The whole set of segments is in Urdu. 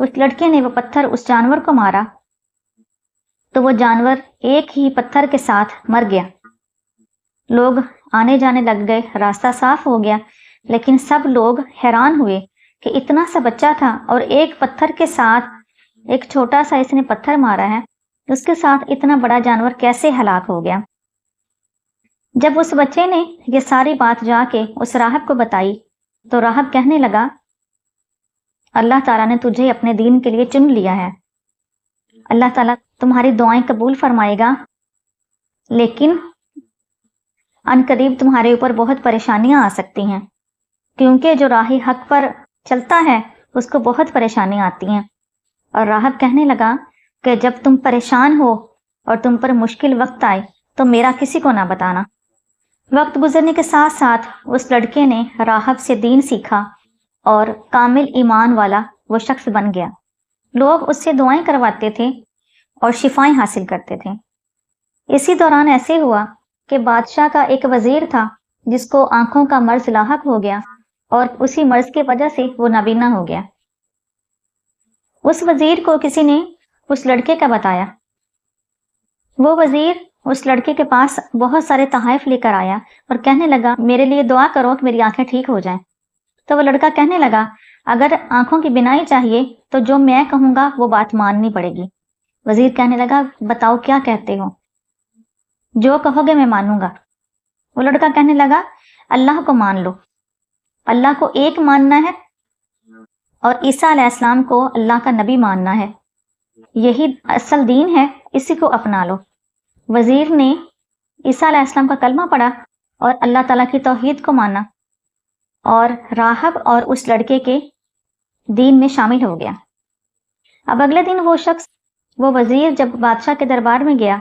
اس لڑکے نے وہ پتھر اس جانور کو مارا تو وہ جانور ایک ہی پتھر کے ساتھ مر گیا۔ لوگ آنے جانے لگ گئے، راستہ صاف ہو گیا، لیکن سب لوگ حیران ہوئے کہ اتنا سا بچہ تھا اور ایک پتھر کے ساتھ، ایک چھوٹا سا اس نے پتھر مارا ہے، اس کے ساتھ اتنا بڑا جانور کیسے ہلاک ہو گیا۔ جب اس بچے نے یہ ساری بات جا کے اس راہب کو بتائی تو راہب کہنے لگا، اللہ تعالیٰ نے تجھے اپنے دین کے لیے چن لیا ہے، اللہ تعالیٰ تمہاری دعائیں قبول فرمائے گا، لیکن ان قریب تمہارے اوپر بہت پریشانیاں آ سکتی ہیں، کیونکہ جو راہ حق پر چلتا ہے اس کو بہت پریشانیاں آتی ہیں۔ اور راہب کہنے لگا کہ جب تم پریشان ہو اور تم پر مشکل وقت آئے تو میرا کسی کو نہ بتانا۔ وقت گزرنے کے ساتھ ساتھ اس لڑکے نے راہب سے دین سیکھا اور کامل ایمان والا وہ شخص بن گیا۔ لوگ اس سے دعائیں کرواتے تھے اور شفائیں حاصل کرتے تھے۔ اسی دوران ایسے ہوا کہ بادشاہ کا ایک وزیر تھا جس کو آنکھوں کا مرض لاحق ہو گیا اور اسی مرض کی وجہ سے وہ نابینا ہو گیا۔ اس وزیر کو کسی نے اس لڑکے کا بتایا۔ وہ وزیر اس لڑکے کے پاس بہت سارے تحائف لے کر آیا اور کہنے لگا، میرے لیے دعا کرو کہ میری آنکھیں ٹھیک ہو جائیں۔ تو وہ لڑکا کہنے لگا، اگر آنکھوں کی بینائی چاہیے تو جو میں کہوں گا وہ بات ماننی پڑے گی۔ وزیر کہنے لگا، بتاؤ کیا کہتے ہو؟ جو کہو گے میں مانوں گا۔ وہ لڑکا کہنے لگا، اللہ کو مان لو، اللہ کو ایک ماننا ہے اور عیسیٰ علیہ السلام کو اللہ کا نبی ماننا ہے، یہی اصل دین ہے، اسی کو اپنا لو۔ وزیر نے عیسیٰ علیہ السلام کا کلمہ پڑھا اور اللہ تعالیٰ کی توحید کو مانا اور راہب اور اس لڑکے کے دین میں شامل ہو گیا۔ اب اگلے دن وہ شخص، وہ وزیر جب بادشاہ کے دربار میں گیا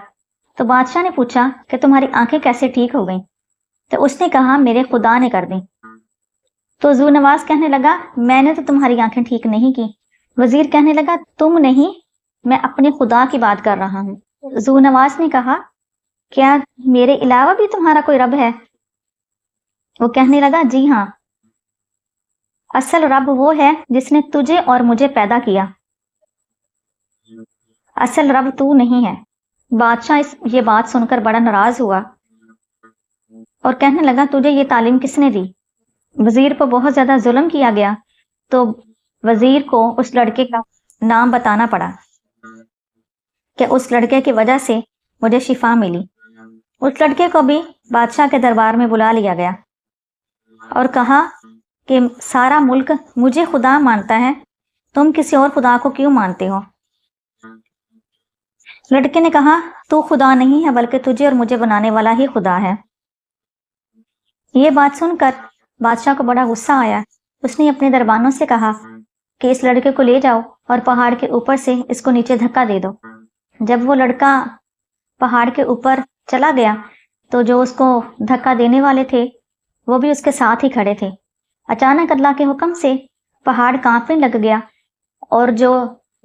تو بادشاہ نے پوچھا کہ تمہاری آنکھیں کیسے ٹھیک ہو گئیں؟ تو اس نے کہا، میرے خدا نے کر دیں۔ تو ذو نواز کہنے لگا، میں نے تو تمہاری آنکھیں ٹھیک نہیں کی۔ وزیر کہنے لگا، تم نہیں، میں اپنے خدا کی بات کر رہا ہوں۔ ذو نواز نے کہا، کیا میرے علاوہ بھی تمہارا کوئی رب ہے؟ وہ کہنے لگا، جی ہاں، اصل رب وہ ہے جس نے تجھے اور مجھے پیدا کیا، اصل رب تو نہیں ہے۔ بادشاہ یہ بات سن کر بڑا ناراض ہوا اور کہنے لگا، تجھے یہ تعلیم کس نے دی؟ وزیر کو بہت زیادہ ظلم کیا گیا تو وزیر کو اس لڑکے کا نام بتانا پڑا کہ اس لڑکے کی وجہ سے مجھے شفا ملی۔ اس لڑکے کو بھی بادشاہ کے دربار میں بلا لیا گیا اور کہا کہ سارا ملک مجھے خدا مانتا ہے، تم کسی اور خدا کو کیوں مانتے ہو؟ لڑکے نے کہا، تو خدا نہیں ہے بلکہ تجھے اور مجھے بنانے والا ہی خدا ہے۔ یہ بات سن کر بادشاہ کو بڑا غصہ آیا۔ اس نے اپنے دربانوں سے کہا کہ اس لڑکے کو لے جاؤ اور پہاڑ کے اوپر سے اس کو نیچے دھکا دے دو۔ جب وہ لڑکا پہاڑ کے اوپر چلا گیا تو جو اس کو دھکا دینے والے تھے وہ بھی اس کے ساتھ ہی کھڑے تھے۔ اچانک اللہ کے حکم سے پہاڑ کانپنے لگ گیا اور جو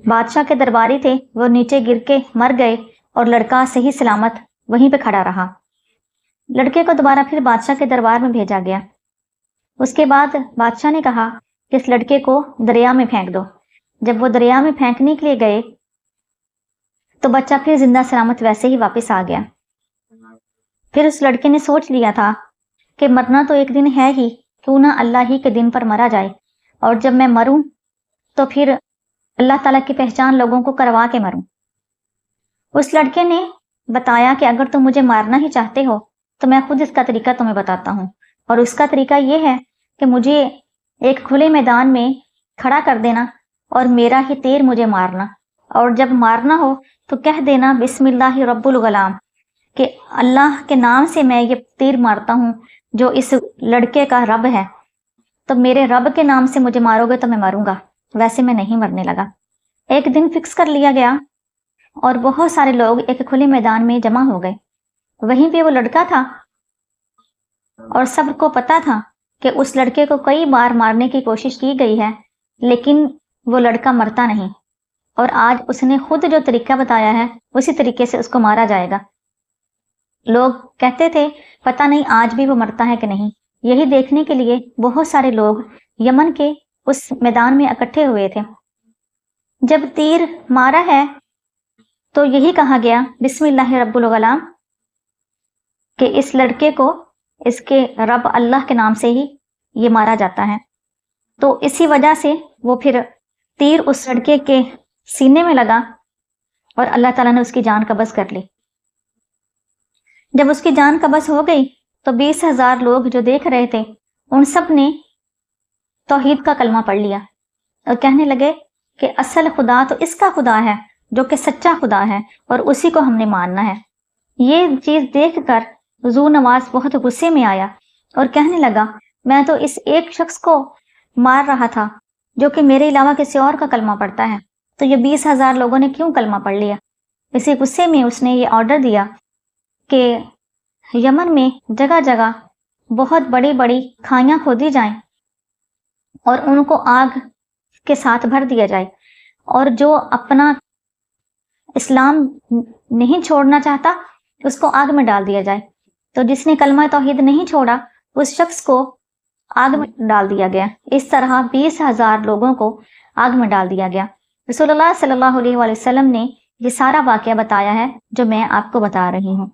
بادشاہ کے درباری تھے وہ نیچے گر کے مر گئے اور لڑکا صحیح سلامت وہیں پہ کھڑا رہا۔ لڑکے کو دوبارہ پھر بادشاہ کے دربار میں بھیجا گیا۔ اس کے بعد بادشاہ نے کہا کہ اس لڑکے کو دریا میں پھینک دو۔ جب وہ دریا میں پھینکنے کے لیے گئے تو بچہ پھر زندہ سلامت ویسے ہی واپس آ گیا۔ پھر اس لڑکے نے سوچ لیا تھا کہ مرنا تو ایک دن ہے ہی، کیوں نہ اللہ ہی کے دن پر مرا جائے، اور جب میں مروں تو پھر اللہ تعالیٰ کی پہچان لوگوں کو کروا کے مروں۔ اس لڑکے نے بتایا کہ اگر تم مجھے مارنا ہی چاہتے ہو تو میں خود اس کا طریقہ تمہیں بتاتا ہوں، اور اس کا طریقہ یہ ہے کہ مجھے ایک کھلے میدان میں کھڑا کر دینا اور میرا ہی تیر مجھے مارنا، اور جب مارنا ہو تو کہہ دینا بسم اللہ رب الغلام، کہ اللہ کے نام سے میں یہ تیر مارتا ہوں جو اس لڑکے کا رب ہے، تو میرے رب کے نام سے مجھے مارو گے تو میں مروں گا، ویسے میں نہیں مرنے لگا۔ ایک دن فکس کر لیا گیا اور بہت سارے لوگ ایک کھلے میدان میں جمع ہو گئے۔ وہیں پہ وہ لڑکا تھا اور سب کو پتا تھا کہ اس لڑکے کو کئی بار مارنے کی کوشش کی گئی ہے لیکن وہ لڑکا مرتا نہیں، اور آج اس نے خود جو طریقہ بتایا ہے اسی طریقے سے اس کو مارا جائے گا۔ لوگ کہتے تھے پتہ نہیں آج بھی وہ مرتا ہے کہ نہیں۔ یہی دیکھنے کے لیے بہت سارے لوگ یمن کے اس میدان میں اکٹھے ہوئے تھے۔ جب تیر مارا ہے تو یہی کہا گیا بسم اللہ رب الغلام، کہ اس لڑکے کو اس کے رب اللہ کے نام سے ہی یہ مارا جاتا ہے۔ تو اسی وجہ سے وہ پھر تیر اس لڑکے کے سینے میں لگا اور اللہ تعالیٰ نے اس کی جان قبض کر لی۔ جب اس کی جان قبض ہو گئی تو 20,000 لوگ جو دیکھ رہے تھے ان سب نے توحید کا کلمہ پڑھ لیا اور کہنے لگے کہ اصل خدا تو اس کا خدا ہے جو کہ سچا خدا ہے اور اسی کو ہم نے ماننا ہے۔ یہ چیز دیکھ کر حضور نواز بہت غصے میں آیا اور کہنے لگا میں تو اس ایک شخص کو مار رہا تھا جو کہ میرے علاوہ کسی اور کا کلمہ پڑھتا ہے، تو یہ 20,000 لوگوں نے کیوں کلمہ پڑھ لیا؟ اسی غصے میں اس نے یہ آرڈر دیا کہ یمن میں جگہ جگہ بہت بڑی بڑی کھائیاں کھودی جائیں اور ان کو آگ کے ساتھ بھر دیا جائے، اور جو اپنا اسلام نہیں چھوڑنا چاہتا اس کو آگ میں ڈال دیا جائے۔ تو جس نے کلمہ توحید نہیں چھوڑا اس شخص کو آگ میں ڈال دیا گیا۔ اس طرح 20,000 لوگوں کو آگ میں ڈال دیا گیا۔ رسول اللہ صلی اللہ علیہ وآلہ وسلم نے یہ سارا واقعہ بتایا ہے جو میں آپ کو بتا رہی ہوں۔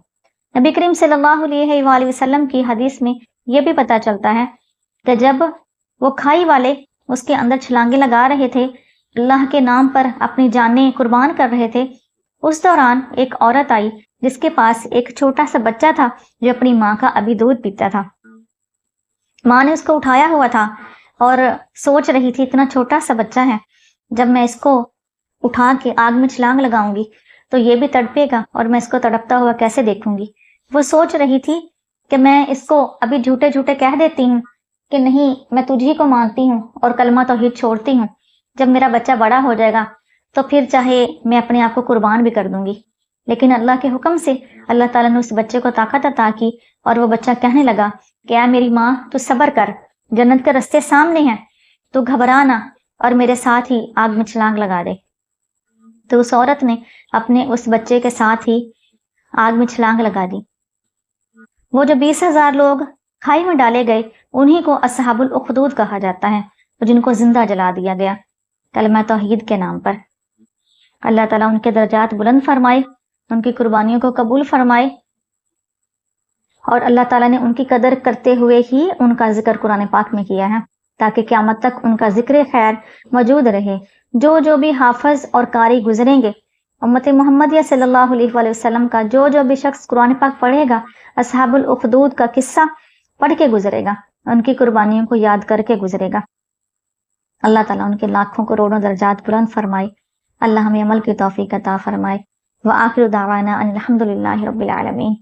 نبی کریم صلی اللہ علیہ وآلہ وسلم کی حدیث میں یہ بھی پتہ چلتا ہے کہ جب وہ کھائی والے اس کے اندر چھلانگے لگا رہے تھے، اللہ کے نام پر اپنی جانیں قربان کر رہے تھے، اس دوران ایک عورت آئی جس کے پاس ایک چھوٹا سا بچہ تھا جو اپنی ماں کا ابھی دودھ پیتا تھا۔ ماں نے اس کو اٹھایا ہوا تھا اور سوچ رہی تھی اتنا چھوٹا سا بچہ ہے، جب میں اس کو اٹھا کے آگ میں چھلانگ لگاؤں گی تو یہ بھی تڑپے گا اور میں اس کو تڑپتا ہوا کیسے دیکھوں گی۔ وہ سوچ رہی تھی کہ میں اس کو ابھی جھوٹے جھوٹے کہہ دیتی ہوں کہ نہیں میں تجھی کو مانتی ہوں اور کلمہ توحید چھوڑتی ہوں، جب میرا بچہ بڑا ہو جائے گا تو پھر چاہے میں اپنے آپ کو قربان بھی کر دوں گی۔ لیکن اللہ کے حکم سے اللہ تعالیٰ نے اس بچے کو طاقت عطا کی اور وہ بچہ کہنے لگا کہ اے میری ماں تو صبر کر، جنت کے رستے سامنے ہیں، تو گھبرا نہ اور میرے ساتھ ہی آگ میں چھلانگ لگا دے۔ تو اس عورت نے اپنے اس بچے کے ساتھ ہی آگ میں چھلانگ لگا دی۔ وہ جو 20,000 لوگ کھائی میں ڈالے گئے انہی کو اصحاب الاخدود کہا جاتا ہے، جن کو زندہ جلا دیا گیا کلمہ توحید کے نام پر۔ اللہ تعالیٰ ان کے درجات بلند فرمائے، ان کی قربانیوں کو قبول فرمائے، اور اللہ تعالیٰ نے ان کی قدر کرتے ہوئے ہی ان کا ذکر قرآن پاک میں کیا ہے تاکہ قیامت تک ان کا ذکر خیر موجود رہے۔ جو بھی حافظ اور قاری گزریں گے امت محمدیہ صلی اللہ علیہ وآلہ وسلم کا، جو بھی شخص قرآن پاک پڑھے گا اصحاب الاخدود کا قصہ پڑھ کے گزرے گا، ان کی قربانیوں کو یاد کر کے گزرے گا۔ اللہ تعالیٰ ان کے لاکھوں کروڑوں درجات بلند فرمائے، اللہ ہمیں عمل کی توفیق عطا فرمائے۔ وآخر دعوانا ان الحمد للہ رب العالمین۔